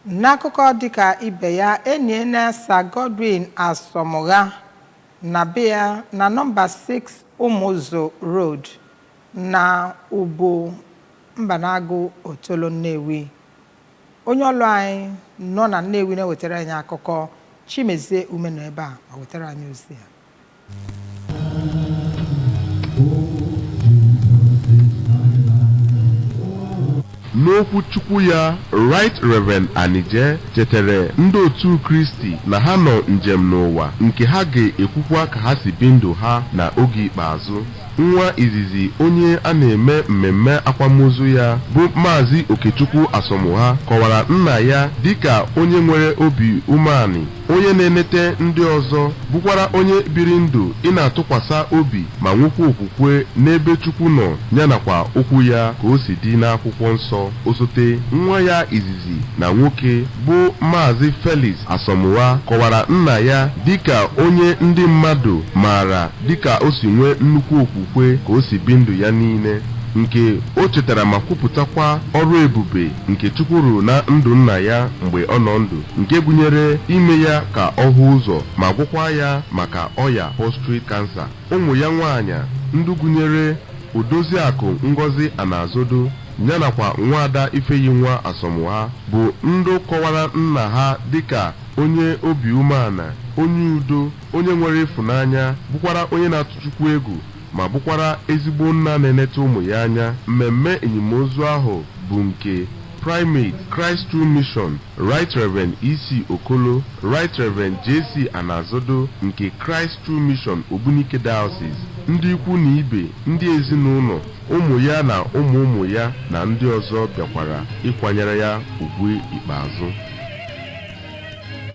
N'akụkọ dịka ibe ya eniena Sir Godwin Asomugha na bia na number 6 Umuzo Road na Ubo Mbanagu Otolo Nnewi. Onye ọlụ anyị nọ na Nnewi na-wetara anyị akụkọ Chimezie Umeno ebe a ma wetara anyị ozi ya. N'okwu chukwu ya, Right Reverend Anije chetere ndị otu Kristi na ha nọ njem n'ụwa nke ha ga-ekwukwa ka ha si bi ndụ ha na oge ikpeazụ. Nwa izizi onye a na-eme mmemme akwamozu ya bụ Maazị Okechukwu Asomugha kọwara nna ya dịka onye nwere obi umeani, onye na-enete ndị ọzọ, bụkwara onye biri ndụ ị na-atụkwasị obi ma nwekwa okwukwe n'ebe Chukwu nọ yanakwa okwu ya ka o si dị n'akwụkwọ nsọ. Osote nwa ya izizi na nwoke bụ Maazị Felix Asomugha kọwara nna ya dịka onye ndị mmadụ maara dịka o si nwee nnukwu okwukwe ka o si bi ndụ ya niile, nke o chetara ma kwupụtakwa ọrụ ebube nke Chukwu rụrụ na ndụ nna ya mgbe ọ nọ ndụ, nke gụnyere ime ya ka ọ hụ ụzọ ma gwọkwa ya maka ọya prostate cancer. Ụmụ ya nwaanyị ndị gụnyere Odoziakụ Ngozi Anazodo yanakwa Nwaada Ifeyinwa Asomugha bụ ndị kọwara nna ha dịka onye obi umeala, onye udo, onye nwere ịfụnanya, bụkwara onye na-atụ Chukwu egwu ma bụkwara ezigbo nna na-enete ụmụ ya anya. Mmemme enyimozu ahụ bụ nke Primate Christ True Mission Right Reverend E.C. Okolo, Right Reverend J.C. Anazodo nke Christ True Mission Ogbunike Diocese, ndị ikwu na ibe, ndị ezinụlọ, ụmụ ya na ụmụ ya na ndị ọzọ bịakwara ịkwanyere ya ugwu ikpeazụ.